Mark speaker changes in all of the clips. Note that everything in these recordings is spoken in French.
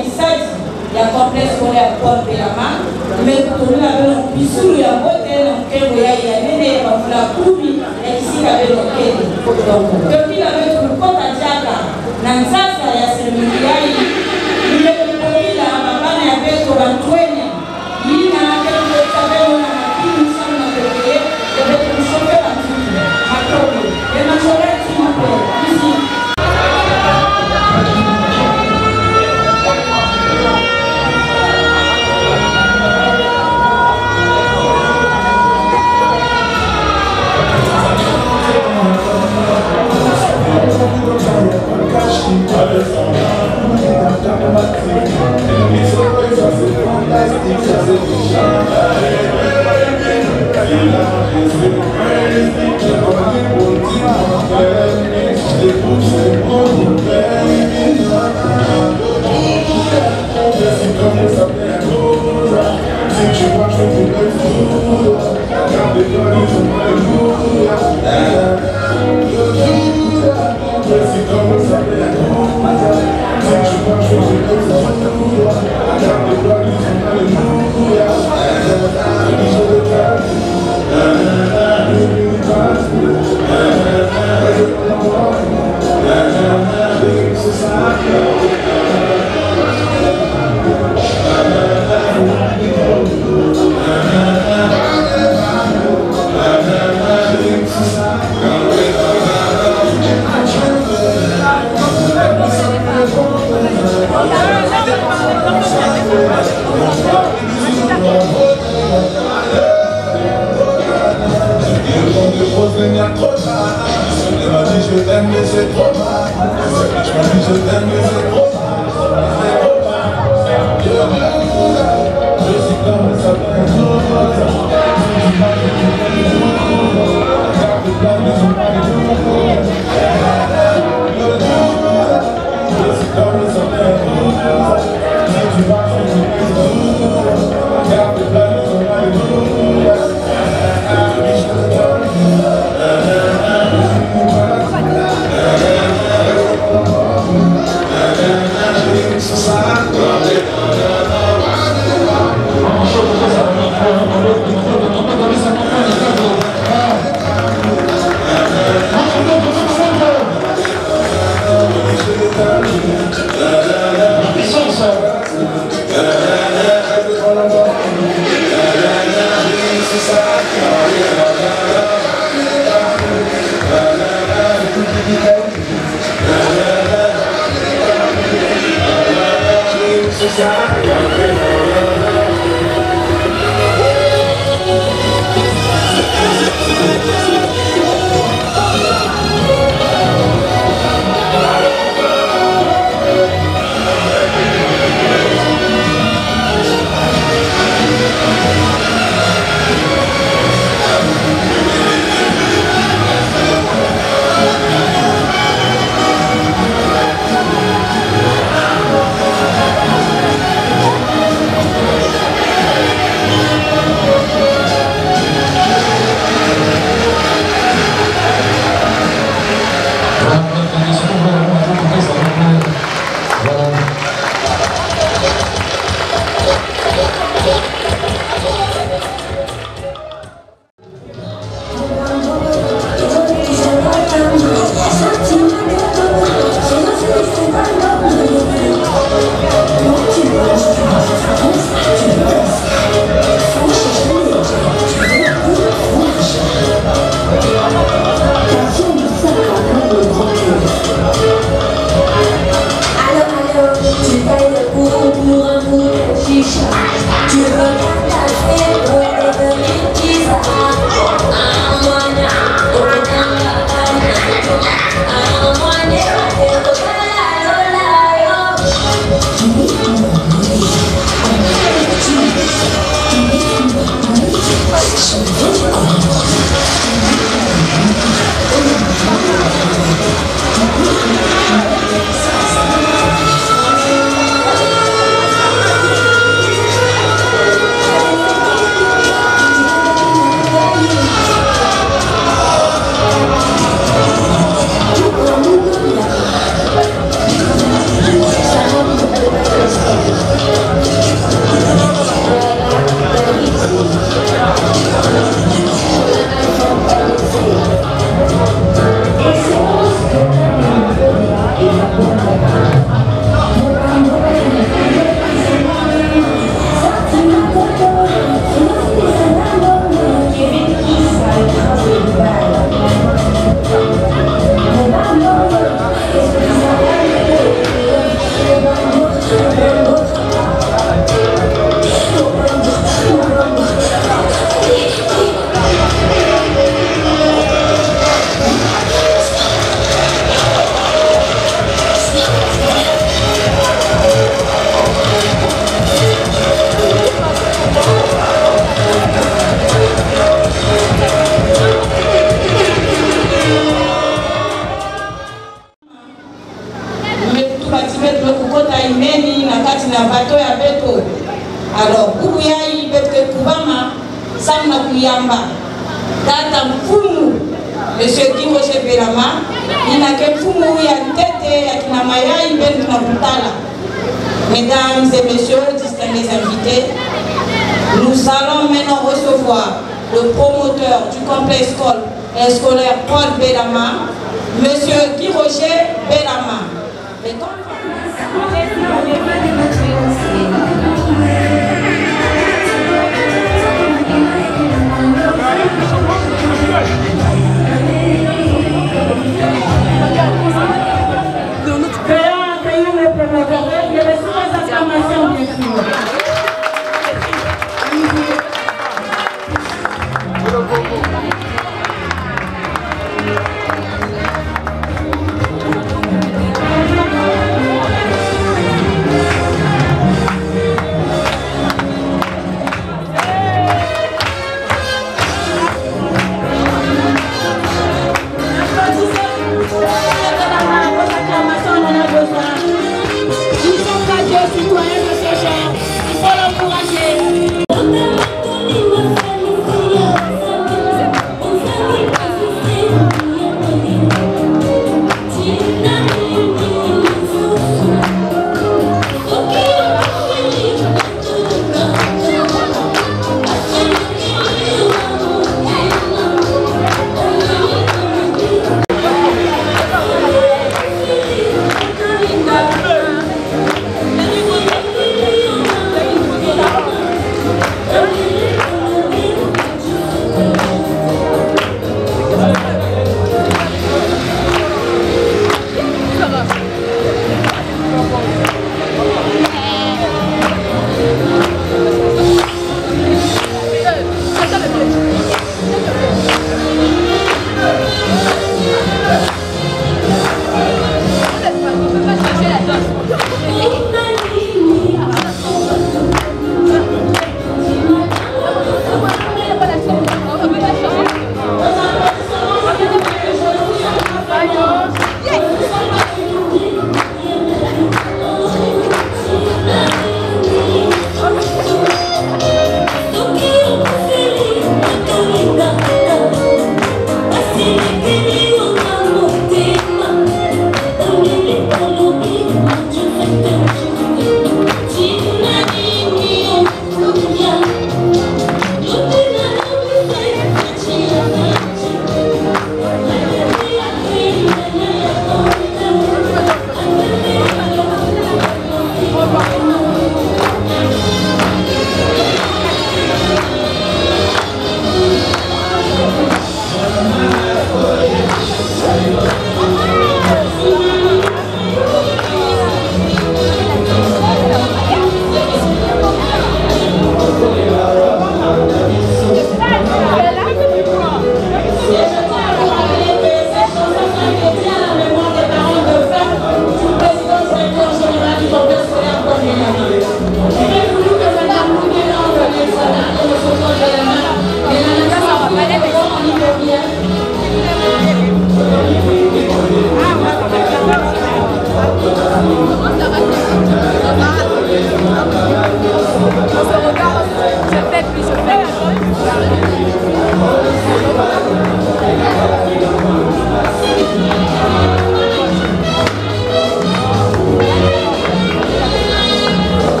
Speaker 1: resaji ya complexe scolaire Paul Belama mais tolu abelo bisulu ya bote na mkengo ya nene ya bafula kumi ya kisika abelo kede donc kila wetu mkota jaka na nzasa ya seremoniai ile kukomila mabana ya beto bantwenya ina kero tabelo na makini sana na pekee ya beto mshope la mtutu makobi ya machoreti makobi isi na bato ya beto. Alors, Kukuyai Betke Kubama, Samna Kuyamba, Tata Mfumu, Monsieur Guy Rocher Belama, il n'a que Mfumu ya tête ya Kinamaya Ibentu na Butala. Mesdames et messieurs, distingués invités, nous allons maintenant recevoir le promoteur du complexe scolaire Paul Belama, Monsieur Guy Rocher Belama.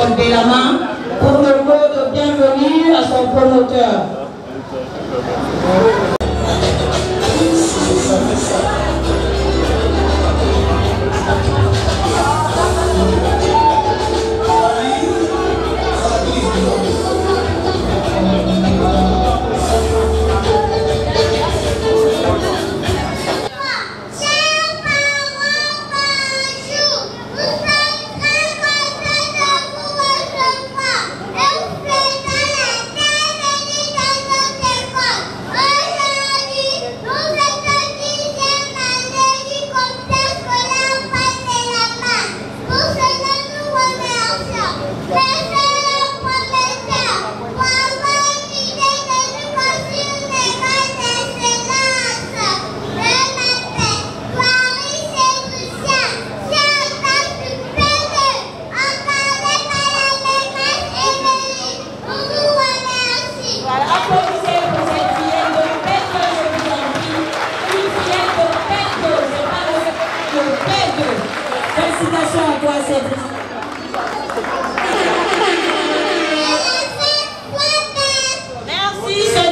Speaker 2: Paul Belama pour le mot de bienvenue à son promoteur.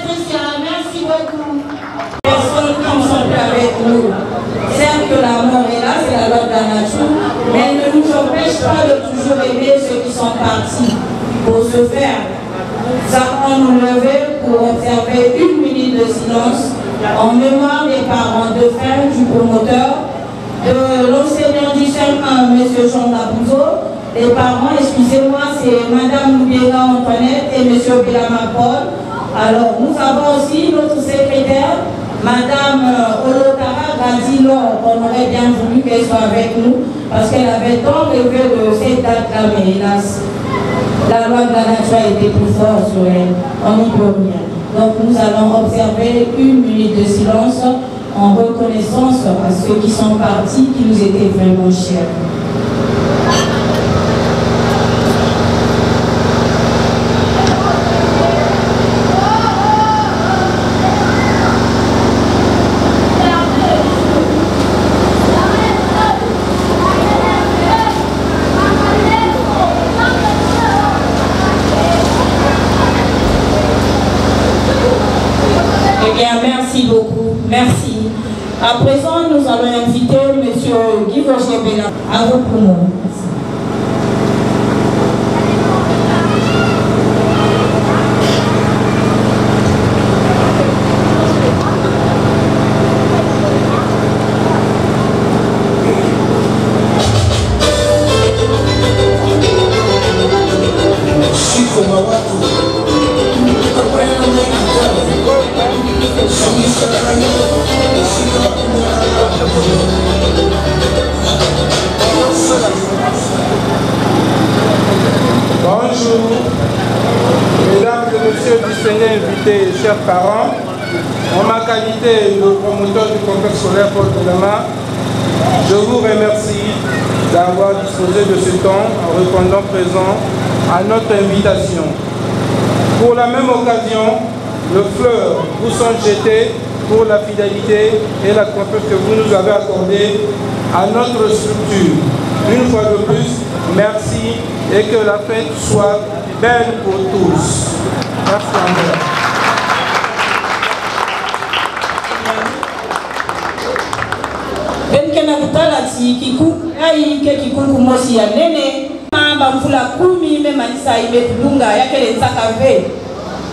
Speaker 1: spécial, merci beaucoup. Personnes qui sont avec nous. Certes que la mort est là, c'est la loi de la nature, mais elle ne nous empêche pas de toujours aimer ceux qui sont partis. Pour ce faire, nous allons nous lever pour observer 1 minute de silence en mémoire des parents de fin du promoteur, de l'enseignant du CM1, M. Jean Labouzo, les parents, excusez-moi, c'est Mme Loubiera Antoinette et M. Belama Paul. Alors, nous avons aussi notre secrétaire, Mme Olotara Gadilor, qu'on aurait bien voulu qu'elle soit avec nous, parce qu'elle avait tant rêvé de cette date-là, mais hélas, la loi de la nature a été plus forte sur elle. On n'y peut rien. Donc, nous allons observer 1 minute de silence en reconnaissance à ceux qui sont partis, qui nous étaient vraiment chers. Merci beaucoup, merci. À présent, nous allons inviter M. Guy Roger Belama à vous pour nous.
Speaker 3: Bonjour, mesdames et messieurs distingués invités et chers parents, en ma qualité de promoteur du complexe scolaire Paul Belama, je vous remercie d'avoir disposé de ce temps en répondant présent à notre invitation. Pour la même occasion, le fleur vous sont jetés pour la fidélité et la confiance que vous nous avez accordée à notre structure. Une fois de plus, merci et que la fête soit belle pour tous. Merci encore.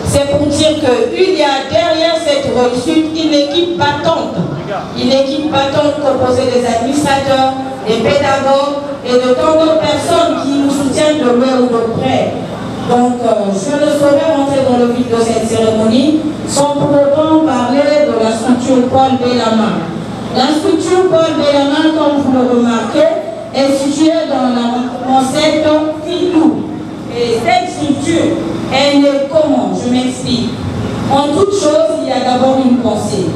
Speaker 1: C'est pour dire qu'il y a derrière cette réussite une équipe battante. Une équipe battante composée des administrateurs, des pédagogues et de tant d'autres personnes qui nous soutiennent de loin ou de près. Donc, je ne saurais rentrer dans le vif de cette cérémonie sans pour autant parler de la structure Paul Belama. La structure Paul Belama, comme vous le remarquez, est située dans la concept Filou. Et cette structure, elle est comment? Je m'explique. En toute chose, il y a d'abord une pensée.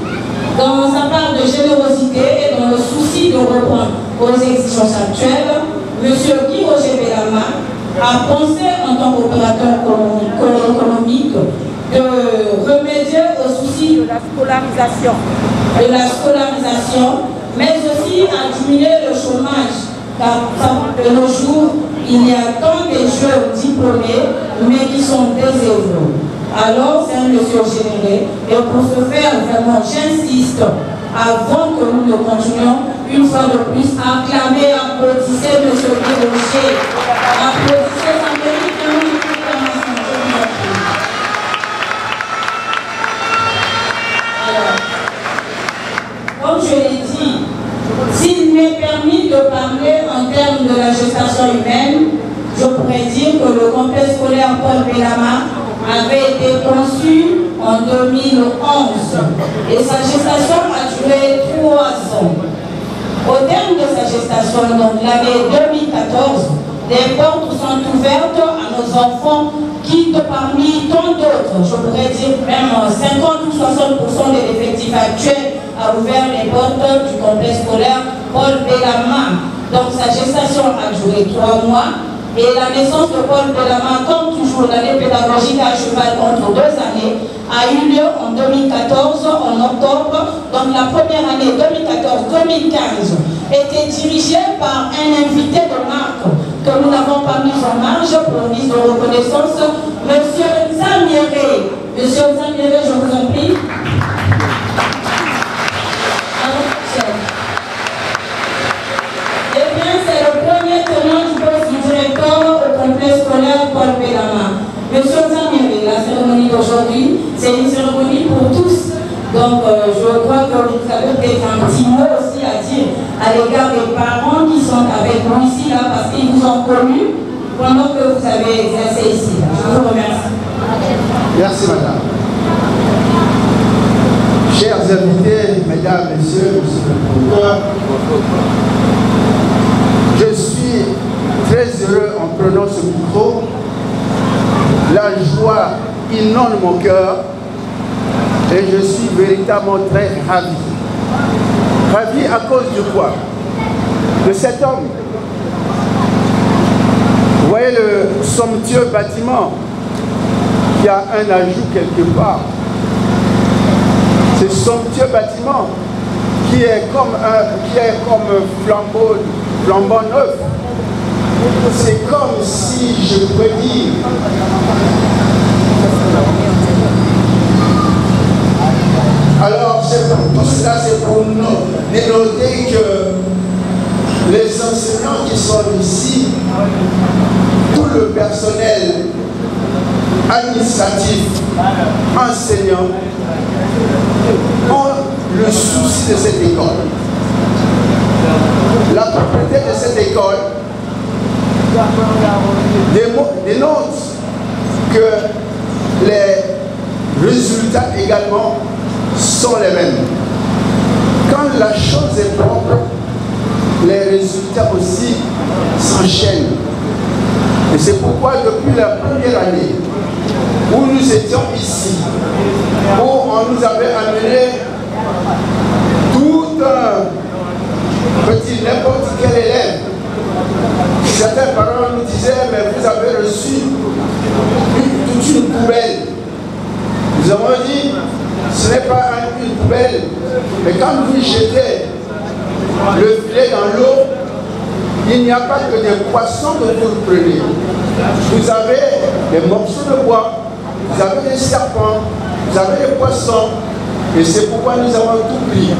Speaker 1: Dans sa part de générosité et dans le souci de répondre aux exigences actuelles, M. Guy Roger Belama a pensé en tant qu'opérateur économique de remédier au souci de la scolarisation. Mais aussi à diminuer le chômage. Car de nos jours, il y a tant de jeunes diplômés, mais qui sont désœuvrés. Alors, c'est un monsieur généreux. Et pour ce faire, vraiment, j'insiste, avant que nous ne continuions, une fois de plus, acclamer, applaudissez M. Guy Roger. Applaudissez sa mérite. Alors, comme je l'ai dit, s'il m'est permis de parler en termes de la gestation humaine, je pourrais dire que le complexe scolaire Paul Belama avait été conçu en 2011 et sa gestation a duré 3 ans. Au terme de sa gestation, donc l'année 2014, les portes sont ouvertes à nos enfants qui, parmi tant d'autres, je pourrais dire même 50 ou 60% de l'effectif actuel, a ouvert les portes du complexe scolaire Paul Belama. Donc sa gestation a duré 3 mois et la naissance de Paul Belama, comme toujours l'année pédagogique à cheval entre 2 années, a eu lieu en 2014, en octobre. Donc la première année 2014-2015 était dirigée par un invité de marque que nous n'avons pas mis en marge pour une mise de reconnaissance, M. Zamiré. M. Monsieur Osamire, je vous en prie. Eh bien, c'est le premier tenant du poste du directeur au complexe scolaire Paul Bellama. Monsieur Osamire, la cérémonie d'aujourd'hui, c'est une cérémonie pour tous. Donc, je crois que vous avez peut-être un petit mot aussi à dire à l'égard des parents qui sont avec nous ici, là, parce qu'ils vous ont connus pendant que vous avez exercé ici. Je vous remercie.
Speaker 4: Merci, madame. Chers invités, mesdames, messieurs, monsieur le producteur, je suis très heureux en prenant ce micro. La joie inonde mon cœur et je suis véritablement très ravi. Ravi à cause de quoi? De cet homme. Vous voyez le somptueux bâtiment qui a un ajout quelque part. Ce somptueux bâtiment qui est comme flambant neuf. C'est comme si je peux dire alors tout cela c'est pour nous dénoter que les enseignants qui sont ici, tout le personnel administratif, enseignant, ont le souci de cette école. La propriété de cette école dénote que les résultats également sont les mêmes. Quand la chose est propre, les résultats aussi s'enchaînent. Et c'est pourquoi depuis la première année où nous étions ici, où on nous avait amené tout un petit n'importe quel élève, certains parents nous disaient mais vous avez reçu toute une poubelle. Nous avons dit ce n'est pas une poubelle, mais quand vous jetez le filet dans l'eau, il n'y a pas que des poissons que vous prenez. Vous avez des morceaux de bois, vous avez des serpents, vous avez des poissons, et c'est pourquoi nous avons tout pris.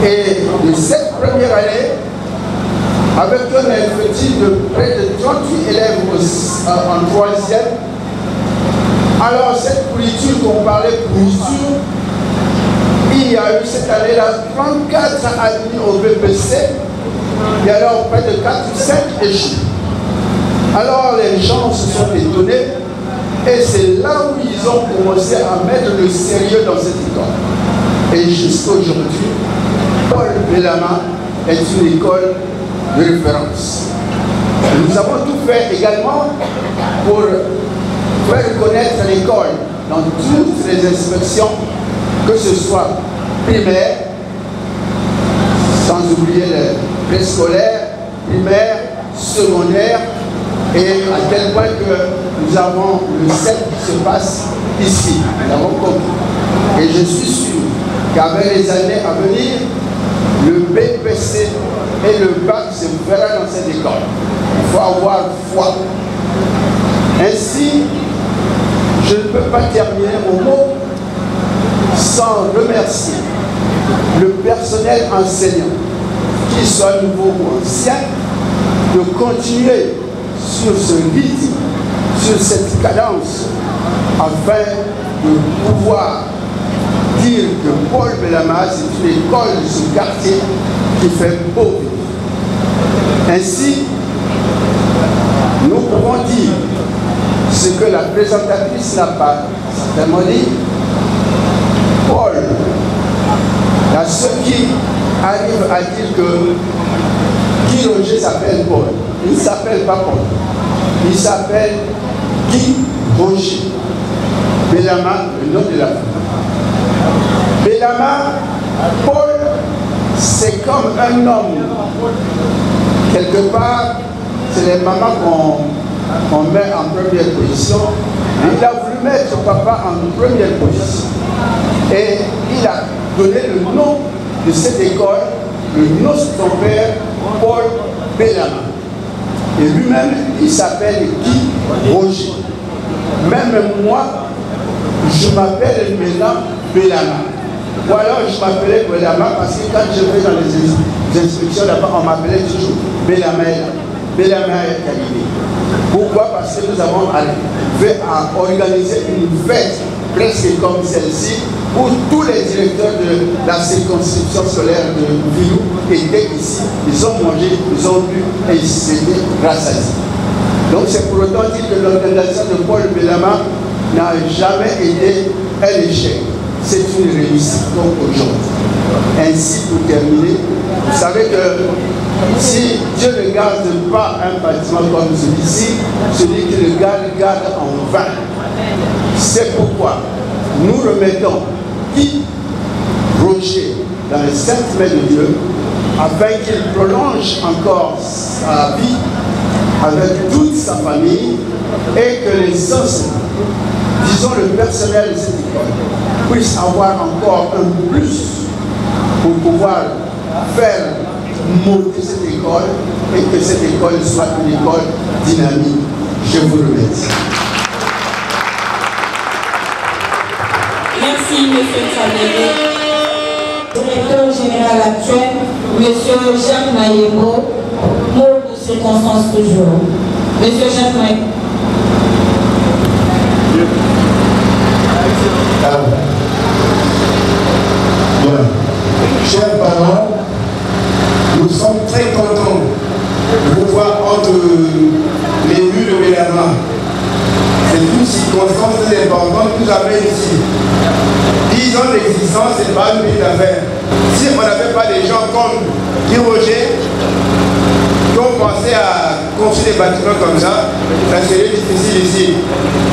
Speaker 4: Et de cette première année, avec un effectif de près de 38 élèves en troisième, alors cette pourriture qu'on parlait pourriture, il y a eu cette année-là 34 admis au BPC, et alors près de 4 ou 5 échoués. Alors les gens se sont étonnés et c'est là où ils ont commencé à mettre le sérieux dans cette école. Et jusqu'à aujourd'hui, Paul Bellama est une école de référence. Nous avons tout fait également pour faire connaître l'école dans toutes les inspections, que ce soit primaire, sans oublier les préscolaires, primaire, secondaire, et à tel point que nous avons le 7 qui se passe ici. Nous avons compris. Et je suis sûr qu'avec les années à venir, le BPC et le bac se verra dans cette école. Il faut avoir foi. Ainsi, je ne peux pas terminer mon mot sans remercier le personnel enseignant, qu'il soit nouveau ou ancien, de continuer sur ce rythme, sur cette cadence, afin de pouvoir dire que Paul Bellama, c'est une école de ce quartier qui fait beau vivre. Ainsi, nous pouvons dire ce que la présentatrice n'a pas certainement dit. Paul, il y a ceux qui arrivent à dire que Guy Roger s'appelle Paul. Il ne s'appelle pas Paul. Il s'appelle Guy Roger. Bellama, le nom de la famille. Bellama, Paul, c'est comme un homme. Quelque part, c'est les mamans qu'on met en première position. Il a voulu mettre son papa en première position. Et il a donné le nom de cette école, le nom de son père, Paul Bellama. Et lui-même, il s'appelle Guy Roger. Même moi, je m'appelle maintenant Belama. Ou alors je m'appelais Belama parce que quand je vais dans les instructions là-bas, on m'appelait toujours Belama Kalibé. Pourquoi? Parce que nous avons fait à organiser une fête presque comme celle-ci où tous les directeurs de la circonscription scolaire de Vilou étaient ici. Ils ont mangé, ils ont bu et ils s'étaient rassasiés. Donc c'est pour autant dire que l'organisation de Paul Belama n'a jamais été un échec. C'est une réussite comme aujourd'hui. Ainsi, pour terminer, vous savez que si Dieu ne garde pas un bâtiment comme celui-ci, celui qui le garde en vain. C'est pourquoi nous remettons Guy Roger dans les saintes mains de Dieu, afin qu'il prolonge encore sa vie avec toute sa famille et que les enseignants, disons le personnel de cette école, puissent avoir encore un plus pour pouvoir faire monter cette école et que cette école soit une école dynamique. Je vous remercie.
Speaker 1: Merci, M. Tchabéré. Directeur général actuel, M. Jacques Mayembo, mot de circonstance toujours. M. Jacques Mayembo.
Speaker 5: Chers parents, nous sommes très contents de vous voir entre les rues de Belama. C'est une circonstance très importante que nous avons ici. 10 ans d'existence, ce n'est pas une petite affaire. Si on n'avait pas des gens comme Guy Roger qui ont pensé à construire des bâtiments comme ça, ça serait difficile ici.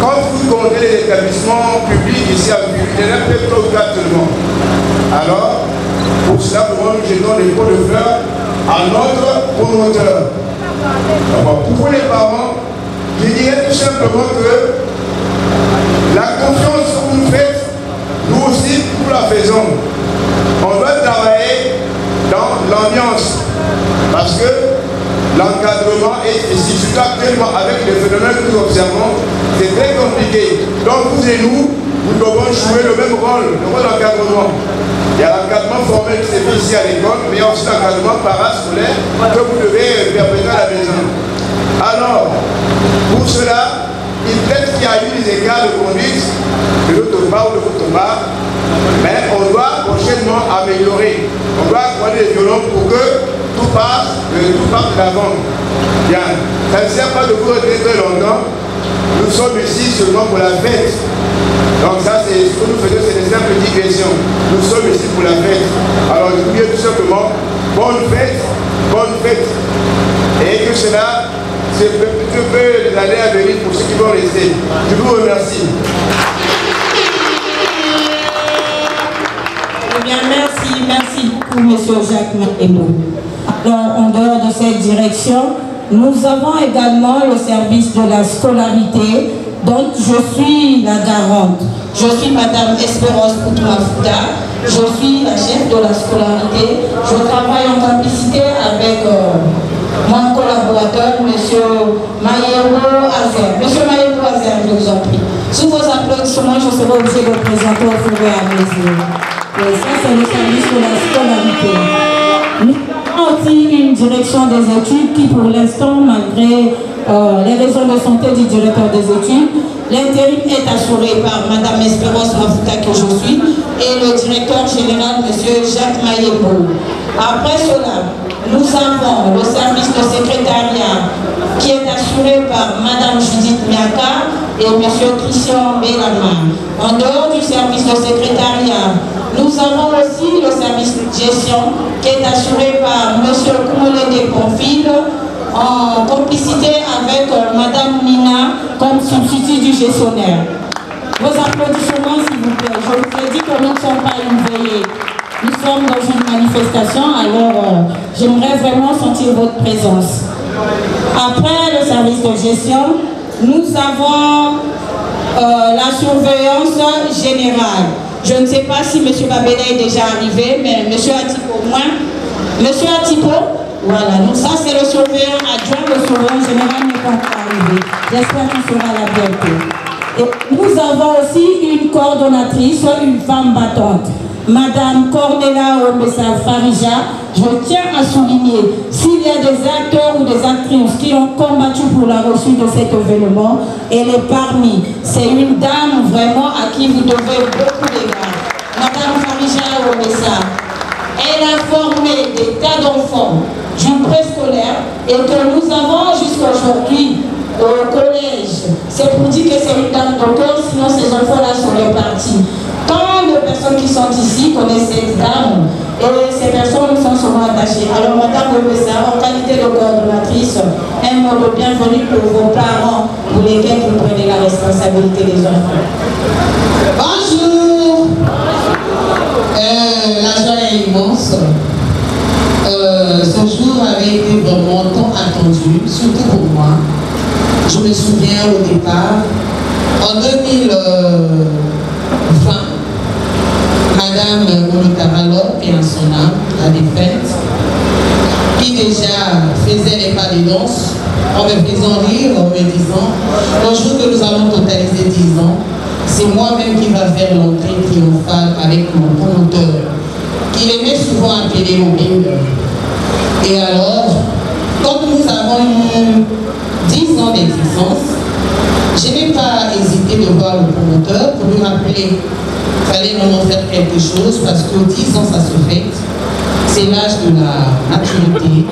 Speaker 5: Quand vous comptez les établissements publics ici à Ville, il y en a peut-être 3 ou 4 seulement. Alors, pour cela, nous jetons des pots de fleurs à notre promoteur. Pour les parents, je dirais tout simplement que la confiance que vous nous faites, nous aussi, nous la faisons. On doit travailler dans l'ambiance parce que l'encadrement est spécifique. Actuellement, avec les phénomènes que nous observons, c'est très compliqué. Donc, vous et nous devons jouer le même rôle, le rôle d'encadrement. Il y a l'encadrement formel qui s'est fait ici à l'école, mais il y a aussi l'encadrement parascolaire que vous devez perpétuer à la maison. Alors, pour cela, il peut-être qu'il y a eu des écarts de conduite de l'autre part ou de votre part, mais on doit prochainement améliorer. On doit accorder des violons pour que tout passe de l'avant. Bien, ça ne sert pas de vous retenir très longtemps. Nous sommes ici seulement pour la fête. Donc ça, c'est ce que nous faisons, c'est des simples digressions. Nous sommes ici pour la fête. Alors je vous dis tout simplement, bonne fête, et que cela se peut les années à venir pour ceux qui vont rester. Je vous remercie.
Speaker 1: Eh bien, merci beaucoup, M. Jacques Mayembo. Alors, en dehors de cette direction, nous avons également le service de la scolarité, dont je suis la garante. Je suis Madame Espérance Poutou-Mafuta, je suis la chef de la scolarité. Je travaille en complicité avec mon collaborateur, M. Mayembo Azer. M. Mayembo Azer, je vous en prie. Sous vos applaudissements, je serai obligé de présenter au fur et à mesure. Et ça, c'est le service de la scolarité. Nous avons aussi une direction des études qui, pour l'instant, malgré les raisons de santé du directeur des études, l'intérim est assuré par Mme Espérance Mafuta, que je suis, et le directeur général, M. Jacques Mayembo. Après cela, nous avons le service de secrétariat qui est assuré par Mme Judith Miaka et M. Christian Belama. En dehors du service de secrétariat, nous avons aussi le service de gestion qui est assuré par M. Koumole de Bonfil en complicité avec Mme Nina comme substitut du gestionnaire. Vos applaudissements, s'il vous plaît. Je vous ai dit que nous ne sommes pas une veillée. Nous sommes dans une manifestation, alors j'aimerais vraiment sentir votre présence. Après le service de gestion, nous avons la surveillance générale. Je ne sais pas si M. Babela est déjà arrivé, mais M. Atipo au moins. M. Atipo, voilà, donc ça c'est le surveillant adjoint, le surveillant général n'est pas encore arrivé. J'espère qu'il sera là bientôt. Et nous avons aussi une coordonnatrice, une femme battante. Madame Cornéla Omessa Farija, je tiens à souligner, s'il y a des acteurs ou des actrices qui ont combattu pour la reçue de cet événement, elle est parmi. C'est une dame vraiment à qui vous devez beaucoup d'égards. Madame Farija Omessa, elle a formé des tas d'enfants du préscolaire et que nous avons jusqu'aujourd'hui au collège. C'est pour dire que c'est une dame de cœur, sinon ces enfants-là sont répartis. Tant de personnes qui sont ici connaissent cette dame et ces personnes nous sont souvent attachées. Alors Madame Omessa, en qualité de coordonnatrice, un mot de bienvenue pour vos parents pour lesquels vous prenez la responsabilité des enfants.
Speaker 6: Bonjour. La joie est immense. Ce jour avait été vraiment tant attendu, surtout pour moi. Je me souviens au départ, en 2020, Madame Molotaralo, qui est en son âme, la défaite, qui déjà faisait les pas de danse, en me faisant rire, en me disant, le jour que nous allons totaliser 10 ans, c'est moi-même qui va faire l'entrée triomphale avec mon promoteur, qu'il aimait souvent appeler au bingo. Et alors, quand nous avons eu 10 ans d'existence, je n'ai pas hésité de voir le promoteur pour lui rappeler qu'il fallait vraiment faire quelque chose parce que 10 ans ça se fait. C'est l'âge de la maturité.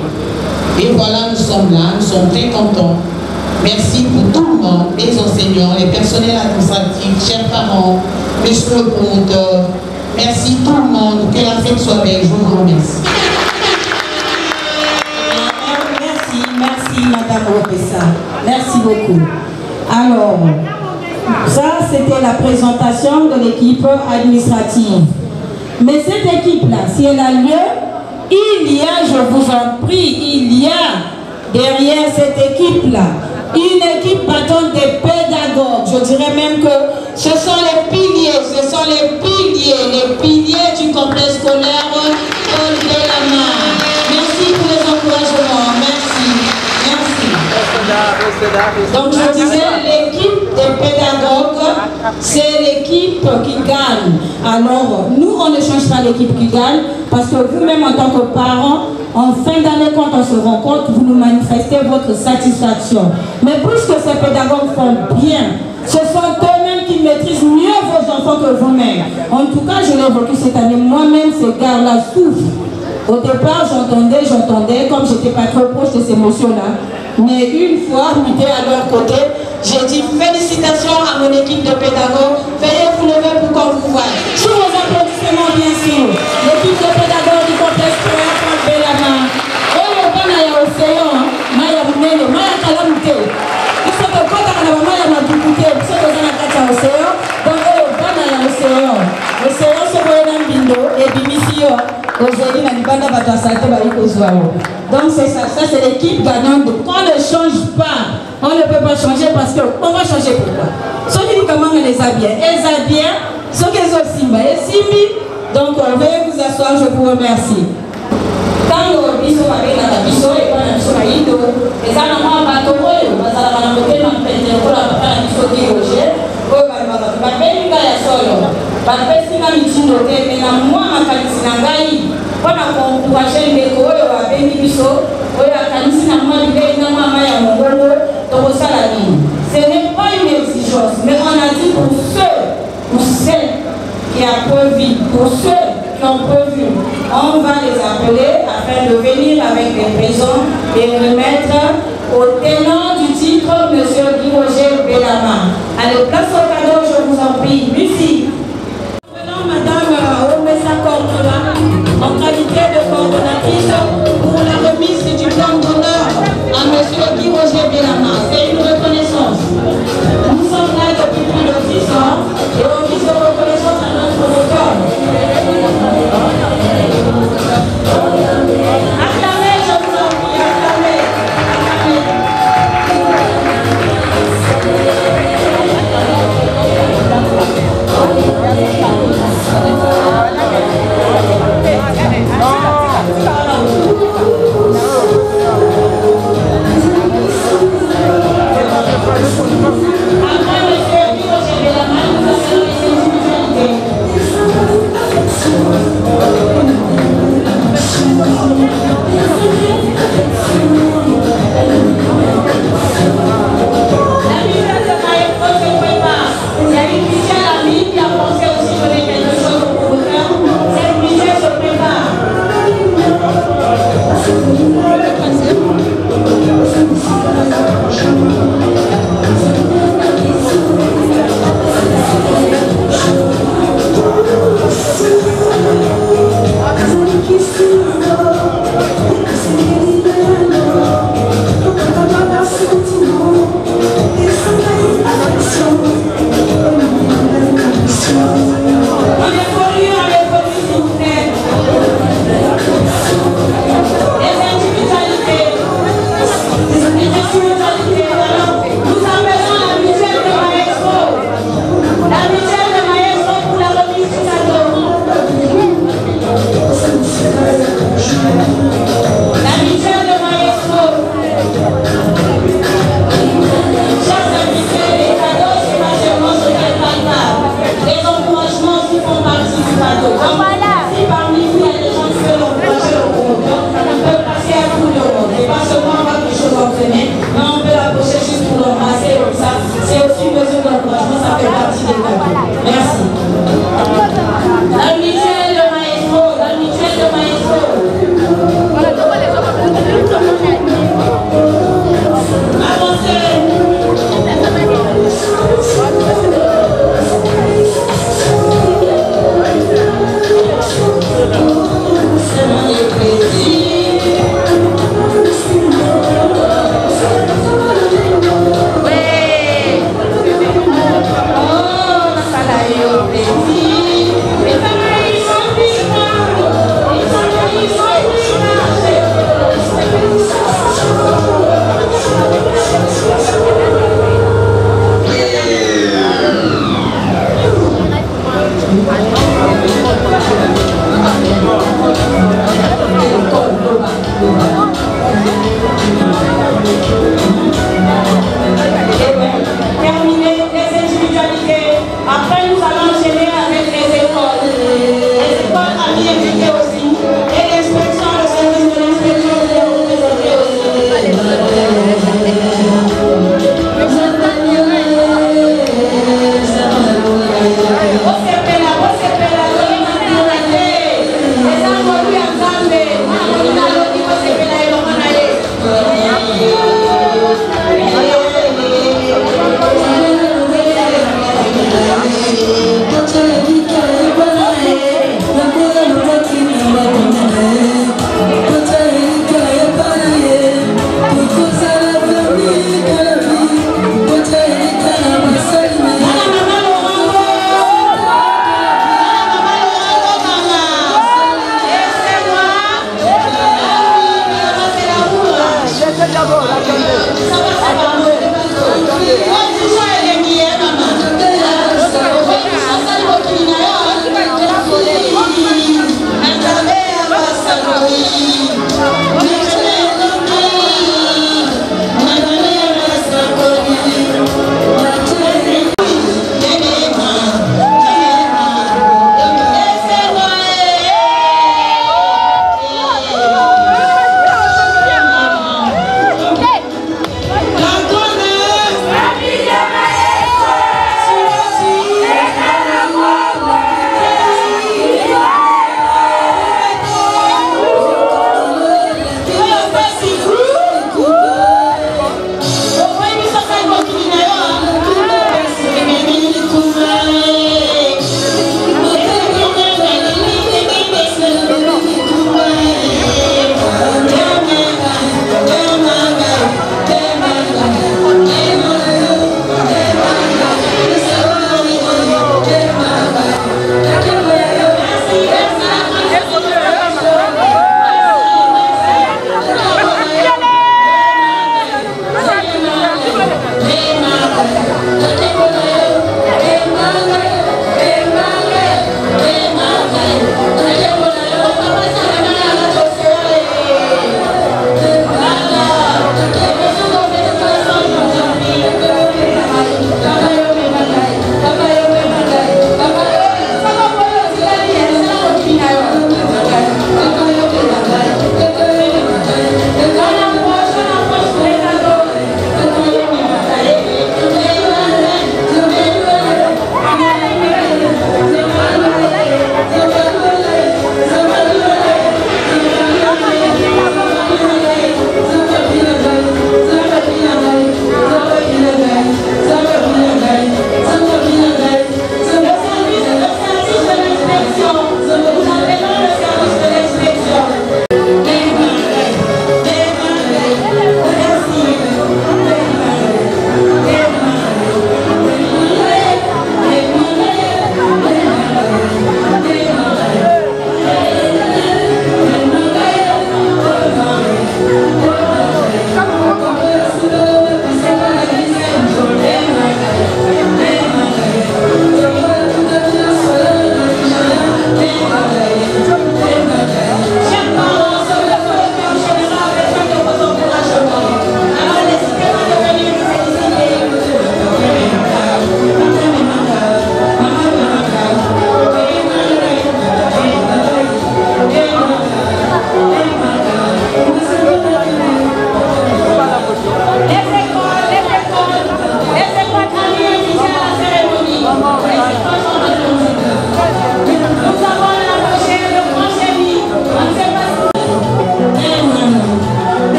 Speaker 6: Et voilà, nous sommes là, nous sommes très contents. Merci pour tout le monde, les enseignants, les personnels administratifs, chers parents, monsieur le promoteur. Merci tout le monde, que la fête soit belle. Je vous remercie.
Speaker 1: Merci Madame Omessa. Merci beaucoup. Alors, ça c'était la présentation de l'équipe administrative. Mais cette équipe-là, si elle a lieu, il y a, je vous en prie, il y a derrière cette équipe-là une équipe battante des pédagogues. Je dirais même que ce sont les piliers du complexe scolaire Paul Bellama. Merci pour les encouragements. Merci. Donc je disais, l'équipe des pédagogues, c'est l'équipe qui gagne. Alors, nous, on ne change pas l'équipe qui gagne, parce que vous-même, en tant que parents, en fin d'année, quand on se rencontre, vous nous manifestez votre satisfaction. Mais puisque ces pédagogues font bien, ce sont eux-mêmes qui maîtrisent mieux vos enfants que vous-même. En tout cas, je l'ai vécu cette année. Moi-même, ces gars-là souffrent. Au départ, j'entendais, comme je n'étais pas trop proche de ces émotions-là. Mais une fois, j'étais à leur côté, j'ai dit félicitations à mon équipe de pédagogues. Veuillez vous lever pour qu'on vous voie. Sous vos applaudissements, bien sûr. L'équipe de pédagogues du complexe scolaire Paul Bellama. Oh, le ban à l'océan, Maya Mounene, Maya Kalamute. Ils sont au côté de la Maya Madoukoute, ils sont dans la carte à l'océan. Donc, oh, le ban à l'océan. L'océan se voit dans le bindo et Bimisio. Aujourd'hui, donc c'est ça, c'est l'équipe gagnante. On ne change pas, on ne peut pas changer parce qu'on va changer pourquoi. Ceux qui disent comment on les a bien, ceux qui sont Simba et Simbi. Donc veuillez vous asseoir, je vous remercie. Quand on dit qu'on va aller dans la biso et qu'on a biso à Indo, les animaux vont tomber, on va aller dans le côté de la pour la biso qui est au jet. Bapesina mitindo te mena mwa makanisi na ngai mpona koencourage ndeko oyo abengi biso oyo akanisi na mwa libei na mwa mai ya mongongo tokosala nini. Ce n'est pas une exigence, mais on a dit pour ceux qui ont prévu, pour ceux qui ont prévu, on va les appeler afin de venir avec des présents et remettre au tenant du titre, M. Guy Roger Bellama. Allez, place au cadeau, je vous en prie. Lucie. Maintenant, Madame Omessa Cornéla, en qualité de coordonnatrice, pour la remise du diplôme d'honneur à M. Guy Roger Bellama. C'est une reconnaissance. Nous sommes là depuis plus de 6 ans et on vise de reconnaissance à notre promoteur. Acclamez, je vous en prie, acclamez. Acclamez.
Speaker 2: Thank you.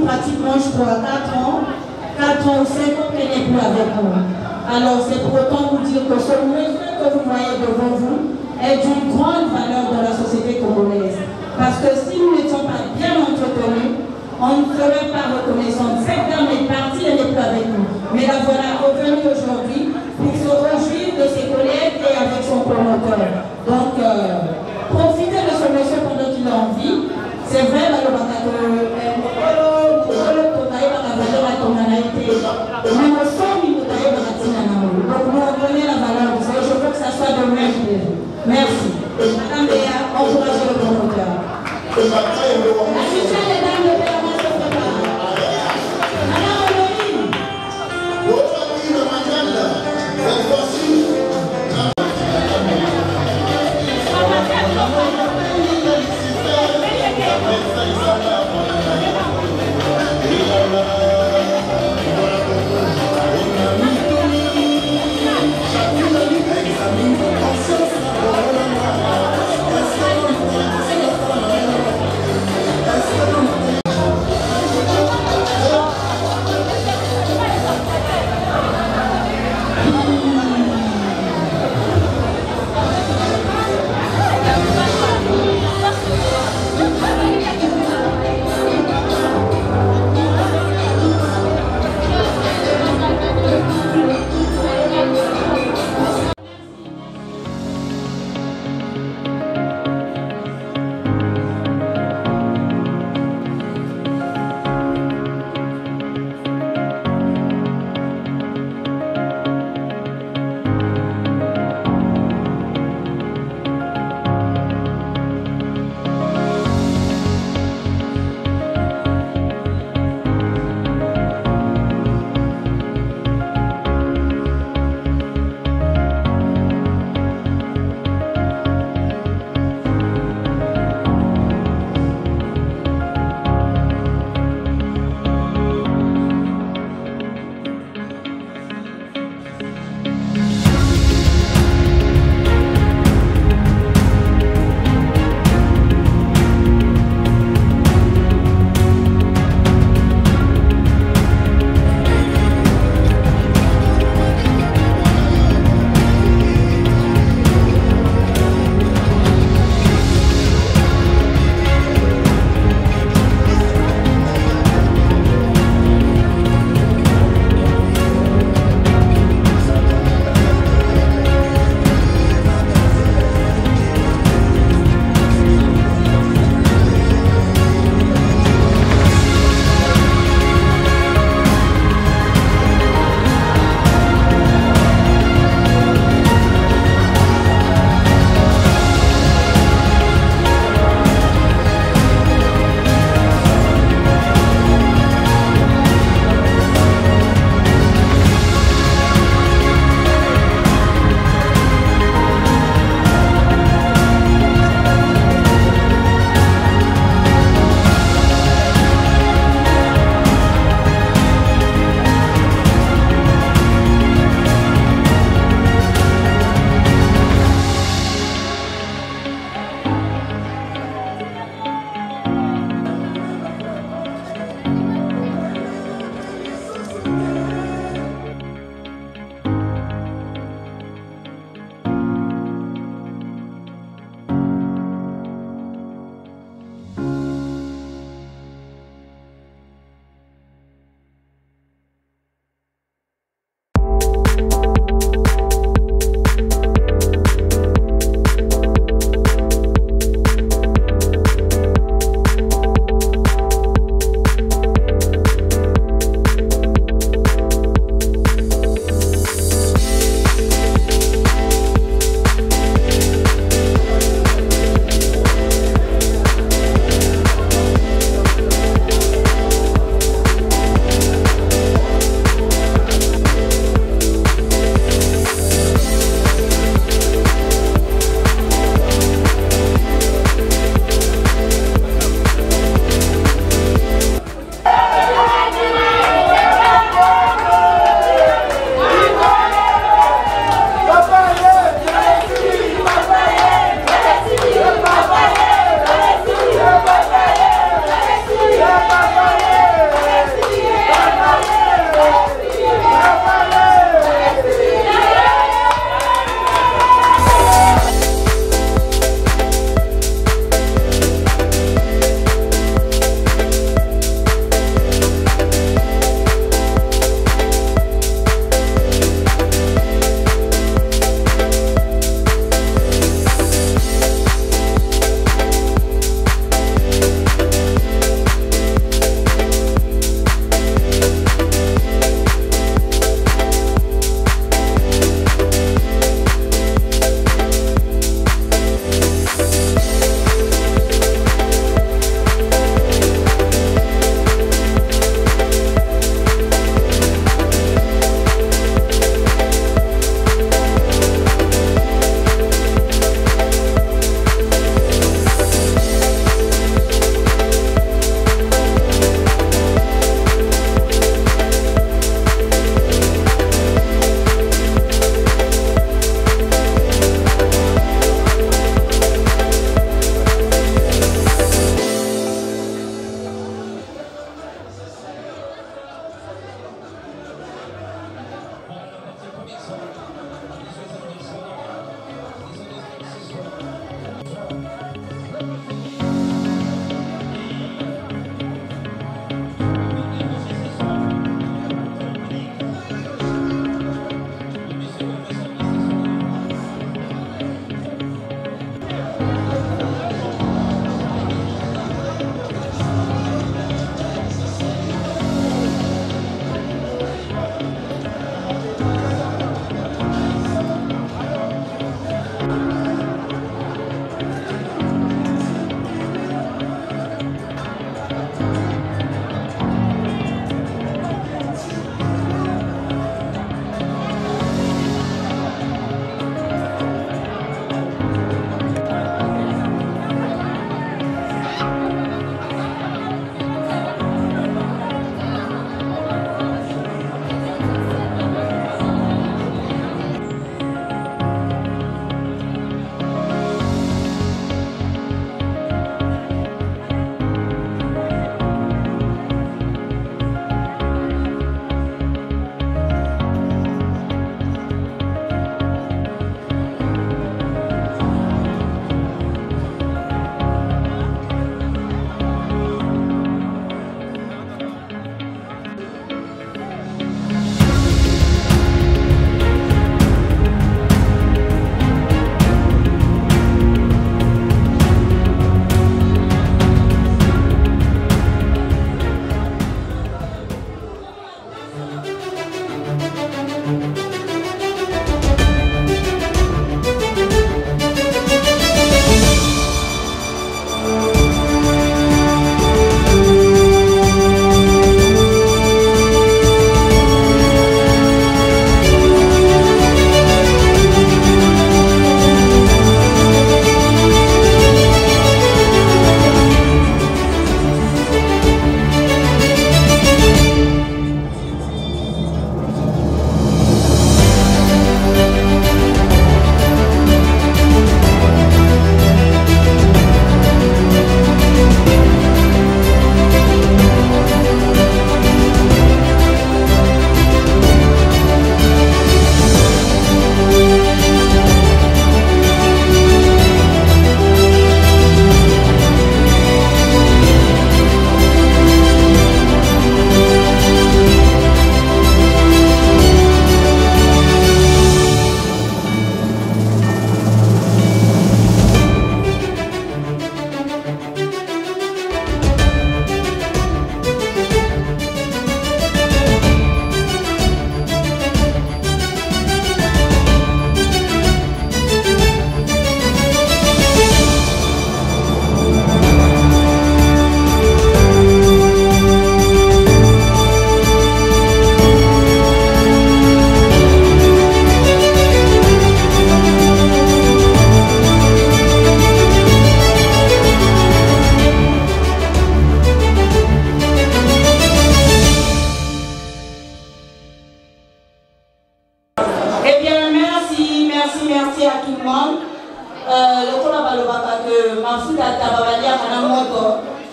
Speaker 2: pratiquement, je crois, 4 ans ou 5 ans qu'elle n'est plus avec nous. Alors c'est pour autant vous dire que ce monsieur que vous voyez devant vous est d'une grande valeur dans la société congolaise. Parce que si nous n'étions pas bien entretenus, on ne serait pas reconnaissant. Cette dame est partie, elle n'est plus avec nous. Mais la voilà revenue aujourd'hui pour se réjouir de ses collègues et avec son promoteur. Donc, profitez de ce monsieur pendant qu'il a envie. C'est vrai, mais on connaît la valeur de ça. Je veux que ça soit de même. Merci. Madame Léa, encouragez le promoteur. La soutien des dames de Béama se prépare. Madame Honorine. Cette fois-ci.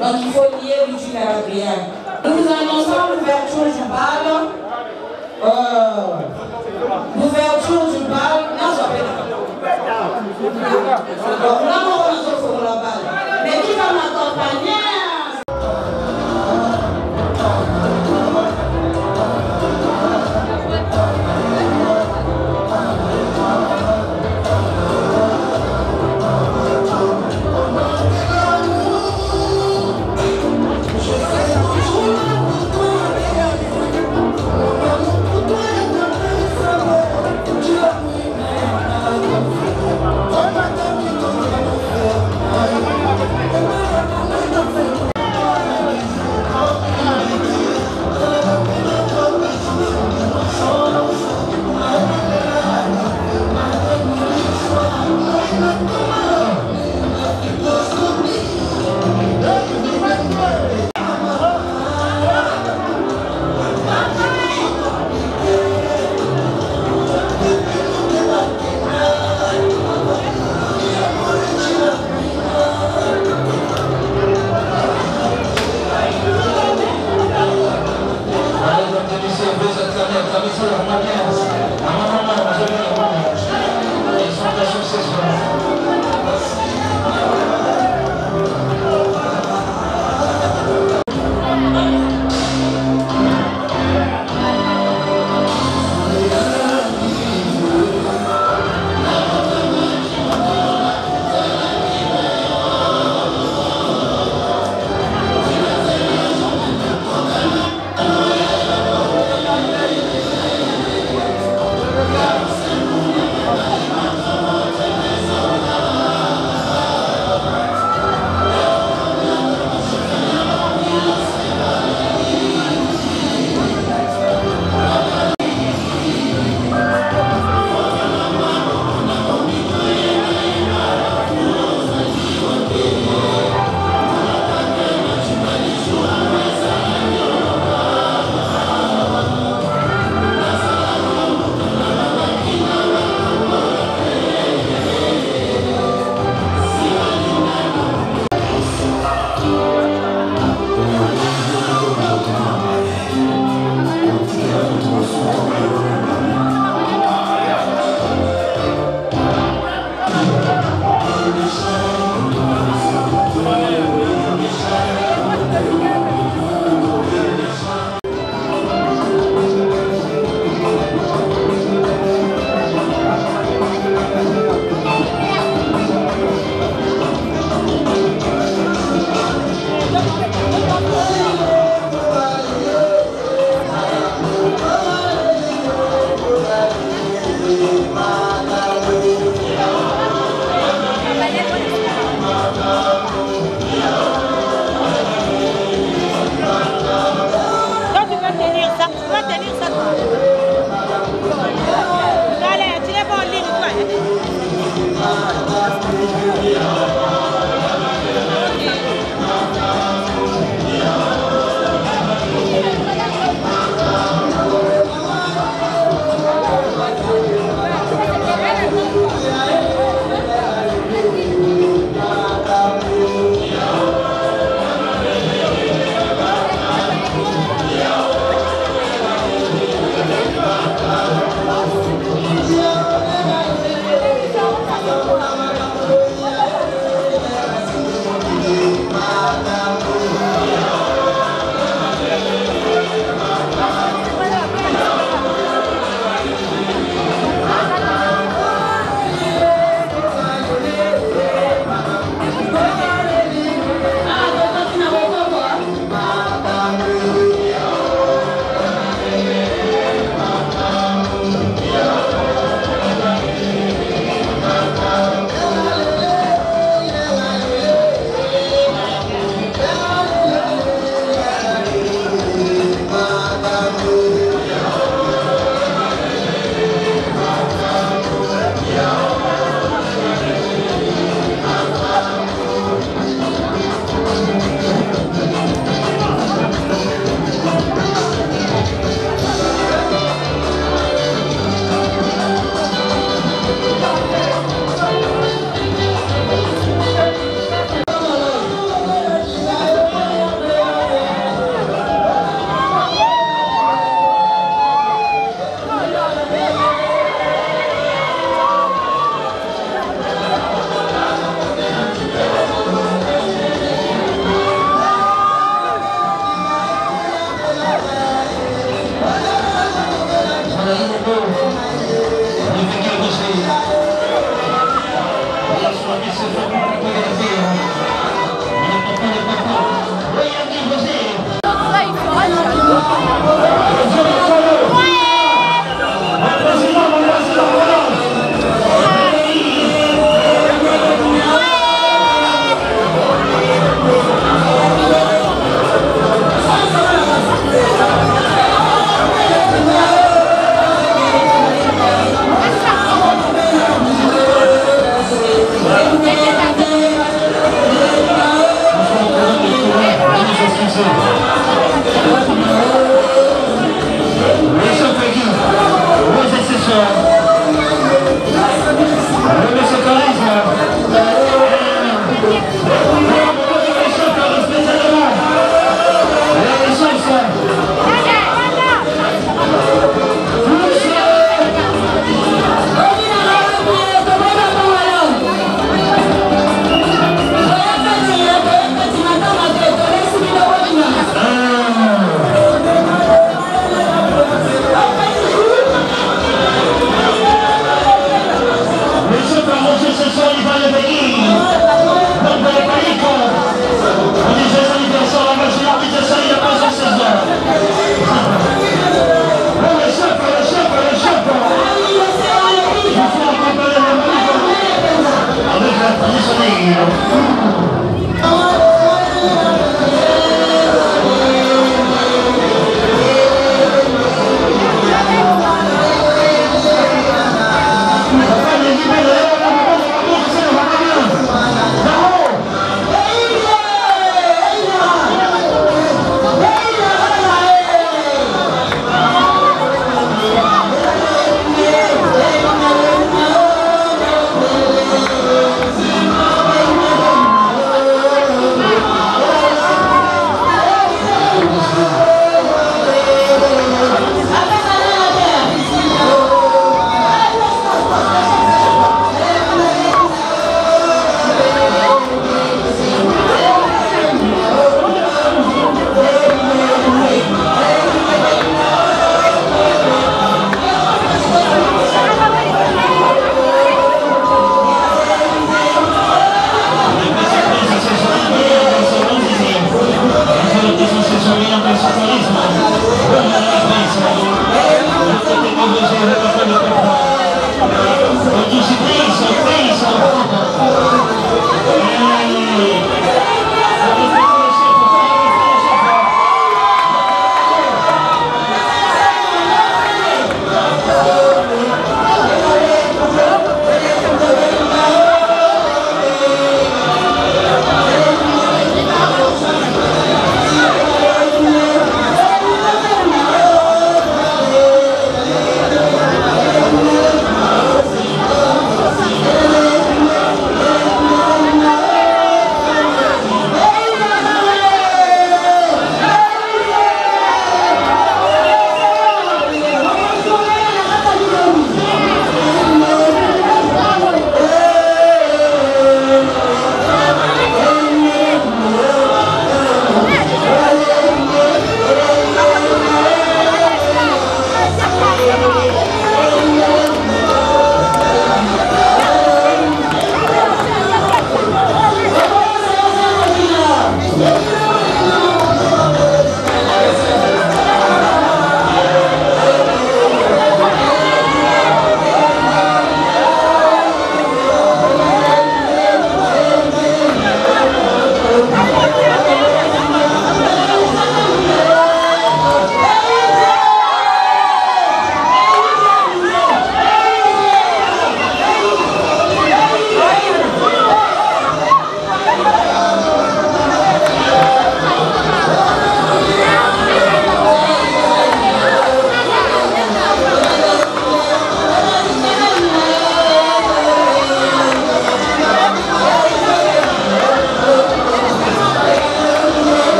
Speaker 1: Donc il faut lier l'utile à l'agréable. Nous annonçons l'ouverture du bal. L'ouverture du bal. Non, ça fait donc là, on va sur la balle. Mais qui va m'accompagner?
Speaker 7: I'm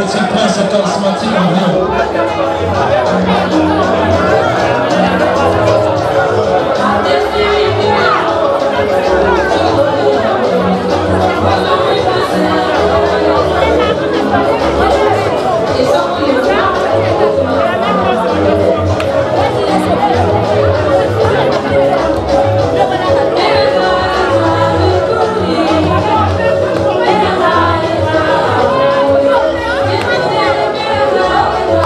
Speaker 7: petit prince charismatique en rien.
Speaker 8: Thank you.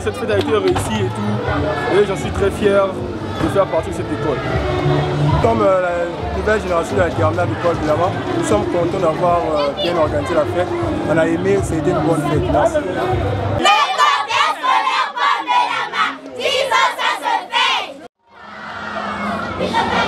Speaker 8: Cette fête a été réussie et tout, et j'en suis très fier de faire partie de cette école. Comme la nouvelle génération de la terminale de Paul Belama, nous sommes contents d'avoir bien organisé la fête. On a aimé, c'était une bonne fête. Merci.
Speaker 9: L'école scolaire Paul Belama, 10 ans ça se fait.